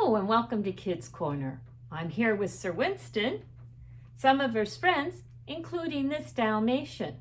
Hello and welcome to Kids Corner. I'm here with Sir Winston, some of his friends, including this Dalmatian.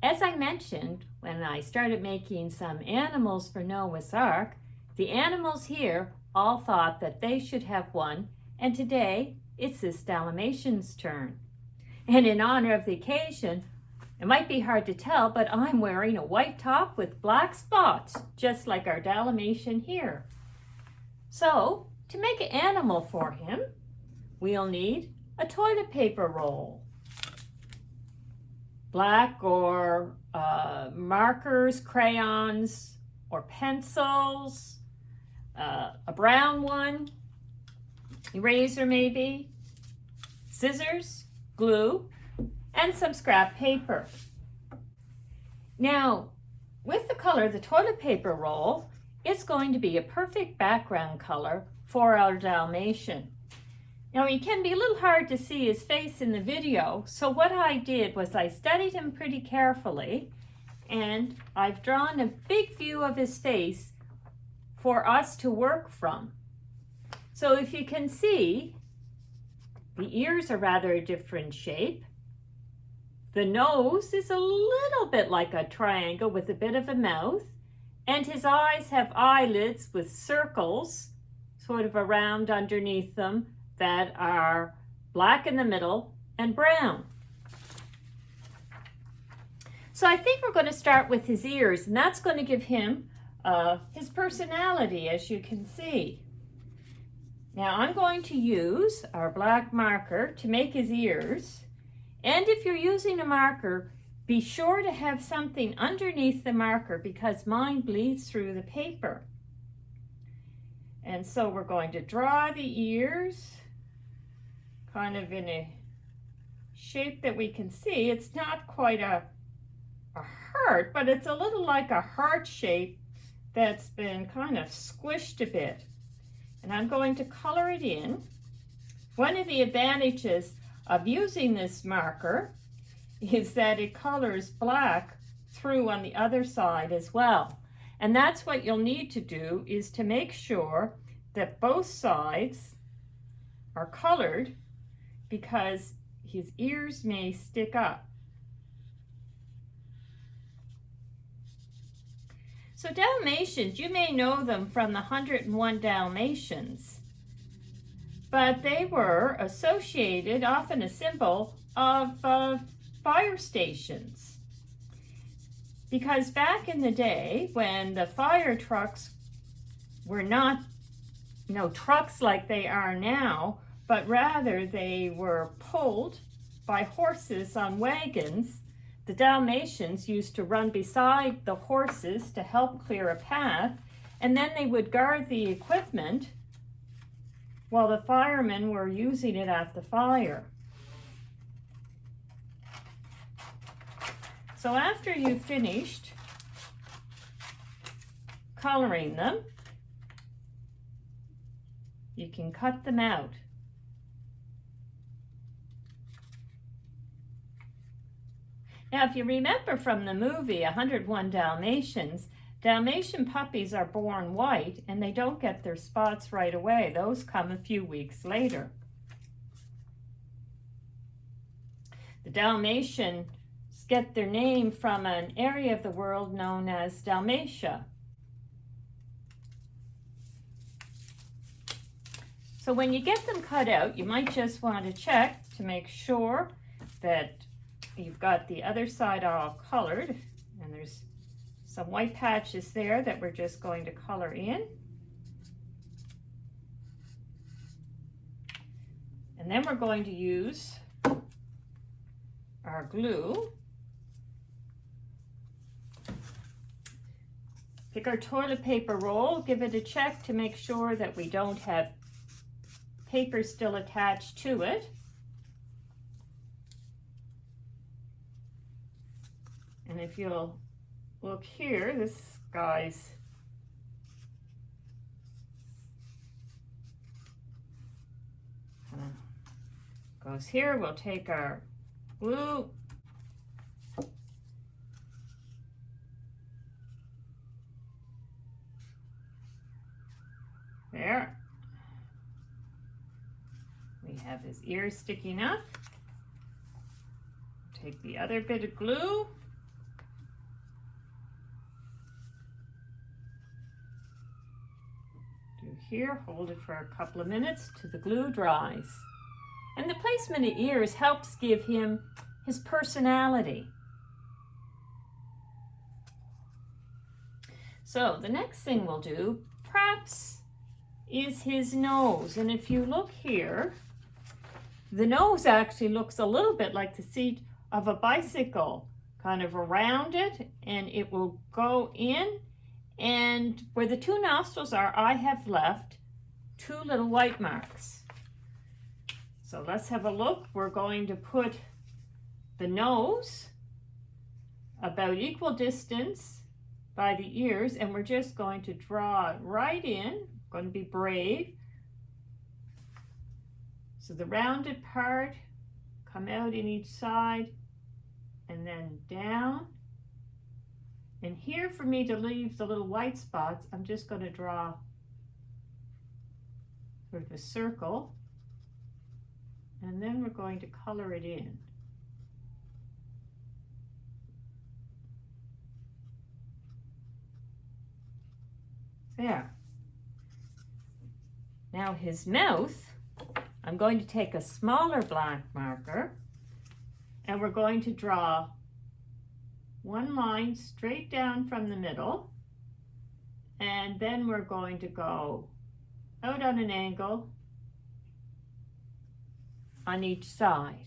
As I mentioned, when I started making some animals for Noah's Ark, the animals here all thought that they should have one, and today it's this Dalmatian's turn. And in honor of the occasion, it might be hard to tell, but I'm wearing a white top with black spots, just like our Dalmatian here. So, to make an animal for him, we'll need a toilet paper roll, black or markers, crayons, or pencils, a brown one, eraser maybe, scissors, glue, and some scrap paper. Now, with the color, the toilet paper roll, it's going to be a perfect background color for our Dalmatian. Now, it can be a little hard to see his face in the video, so what I did was I studied him pretty carefully, and I've drawn a big view of his face for us to work from. So if you can see, the ears are rather a different shape. The nose is a little bit like a triangle with a bit of a mouth, and his eyes have eyelids with circles sort of around underneath them that are black in the middle and brown. So I think we're going to start with his ears, and that's going to give him his personality, as you can see. Now I'm going to use our black marker to make his ears, and if you're using a marker, be sure to have something underneath the marker because mine bleeds through the paper. And so we're going to draw the ears kind of in a shape that we can see. It's not quite a heart, but it's a little like a heart shape that's been kind of squished a bit. And I'm going to color it in. One of the advantages of using this marker is that it colors black through on the other side as well. And that's what you'll need to do, is to make sure that both sides are colored, because his ears may stick up. So Dalmatians, you may know them from the 101 Dalmatians, but they were associated, often a symbol of fire stations. Because back in the day, when the fire trucks were not, trucks like they are now, but rather they were pulled by horses on wagons, the Dalmatians used to run beside the horses to help clear a path, and then they would guard the equipment while the firemen were using it at the fire. So after you've finished coloring them, you can cut them out. Now, if you remember from the movie 101 Dalmatians, Dalmatian puppies are born white and they don't get their spots right away. Those come a few weeks later. The Dalmatians get their name from an area of the world known as Dalmatia. So when you get them cut out, you might just want to check to make sure that you've got the other side all colored, and there's some white patches there that we're just going to color in. And then we're going to use our glue. Pick our toilet paper roll, give it a check to make sure that we don't have paper still attached to it. And if you'll look here, this guy's goes here. We'll take our glue, there, We have his ears sticking up. Take the other bit of glue. Do here, hold it for a couple of minutes till the glue dries. And the placement of ears helps give him his personality. So the next thing we'll do, perhaps, is his nose. And if you look here, the nose actually looks a little bit like the seat of a bicycle, kind of around it, and it will go in. And where the two nostrils are, I have left two little white marks. So let's have a look. We're going to put the nose about equal distance by the ears, and we're just going to draw it right in. Going to be brave. So the rounded part come out in each side and then down. And here, for me to leave the little white spots, I'm just going to draw sort of a circle, and then we're going to color it in. There. Now his mouth, I'm going to take a smaller black marker, and we're going to draw one line straight down from the middle, and then we're going to go out on an angle on each side.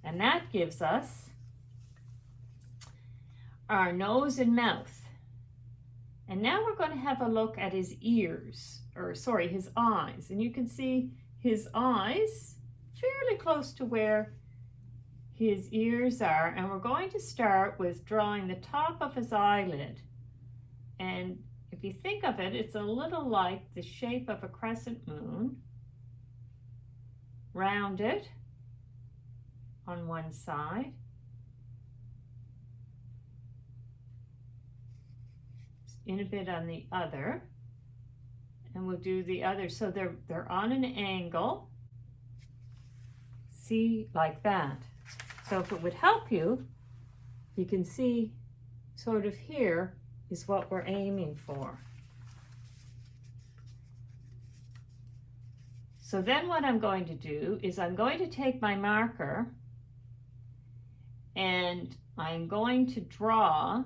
And that gives us our nose and mouth. And now we're going to have a look at his ears, or sorry, his eyes. And you can see his eyes fairly close to where his ears are. And we're going to start with drawing the top of his eyelid. And if you think of it, it's a little like the shape of a crescent moon, rounded on one side. In a bit on the other, and we'll do the other. So they're on an angle, see, like that. So if it would help you, you can see sort of here is what we're aiming for. So then what I'm going to do is I'm going to take my marker and I'm going to draw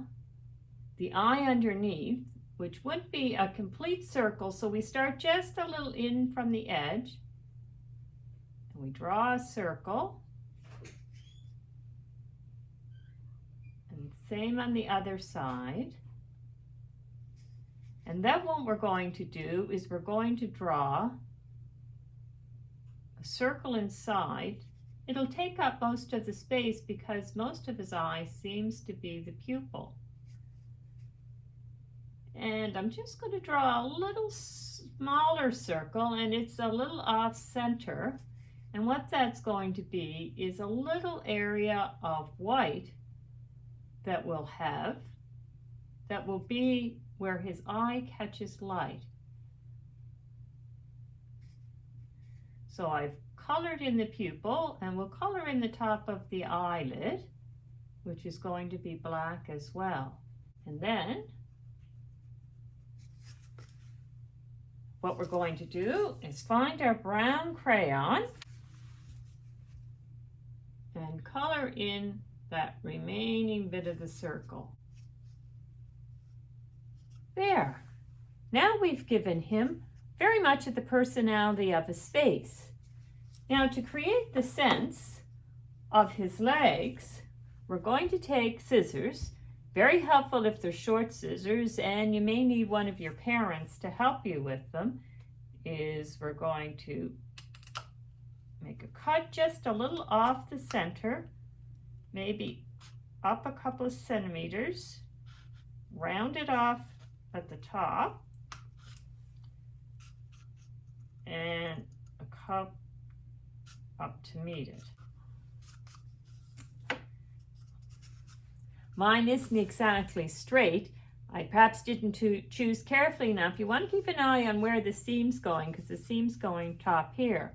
the eye underneath, which would be a complete circle. So we start just a little in from the edge, and we draw a circle, and same on the other side. And then what we're going to do is we're going to draw a circle inside. It'll take up most of the space because most of his eye seems to be the pupil. And I'm just going to draw a little smaller circle, and it's a little off center. And what that's going to be is a little area of white that we'll have, that will be where his eye catches light. So I've colored in the pupil, and we'll color in the top of the eyelid, which is going to be black as well. And then what we're going to do is find our brown crayon and color in that remaining bit of the circle. There. Now we've given him very much of the personality of his face. Now to create the sense of his legs, we're going to take scissors. Very helpful if they're short scissors, and you may need one of your parents to help you with them. Is we're going to make a cut just a little off the center, maybe up a couple of centimeters, round it off at the top, and a cut up to meet it. Mine isn't exactly straight. I perhaps didn't choose carefully enough. You want to keep an eye on where the seam's going, because the seam's going top here.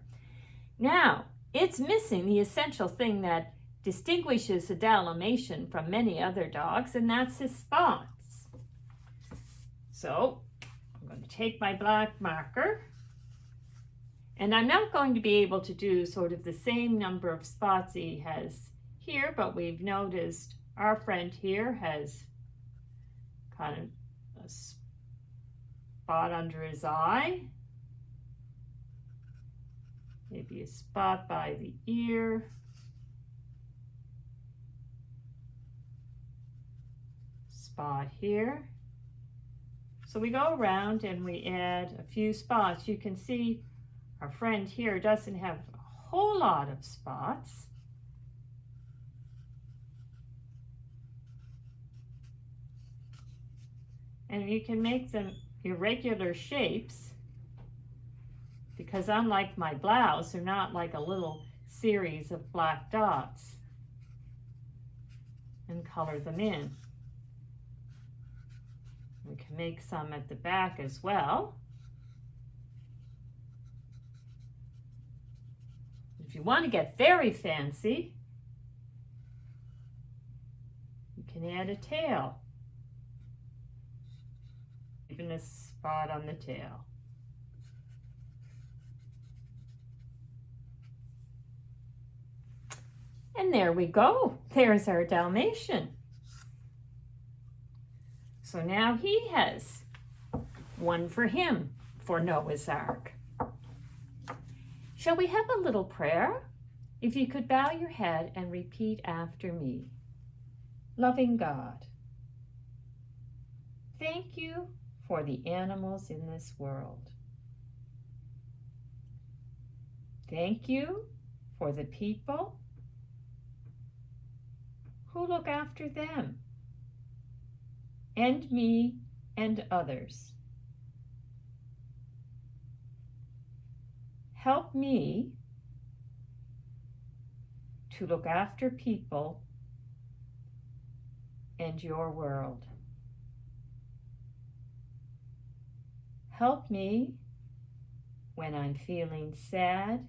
Now, it's missing the essential thing that distinguishes a Dalmatian from many other dogs, and that's his spots. So, I'm going to take my black marker, and I'm not going to be able to do sort of the same number of spots he has here, but we've noticed our friend here has kind of a spot under his eye, maybe a spot by the ear, spot here. So we go around and we add a few spots. You can see our friend here doesn't have a whole lot of spots. And you can make them irregular shapes because unlike my blouse, they're not like a little series of black dots, and color them in. We can make some at the back as well. If you want to get very fancy, you can add a tail, even a spot on the tail. And there we go. There's our Dalmatian. So now he has one for him for Noah's Ark. Shall we have a little prayer? If you could bow your head and repeat after me. Loving God, thank you for the animals in this world. Thank you for the people who look after them, and me and others. Help me to look after people and your world. Help me when I'm feeling sad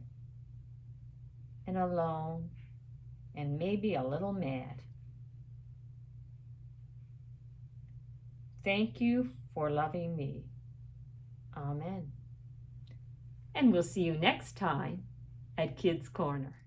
and alone and maybe a little mad. Thank you for loving me. Amen. And we'll see you next time at Kids Corner.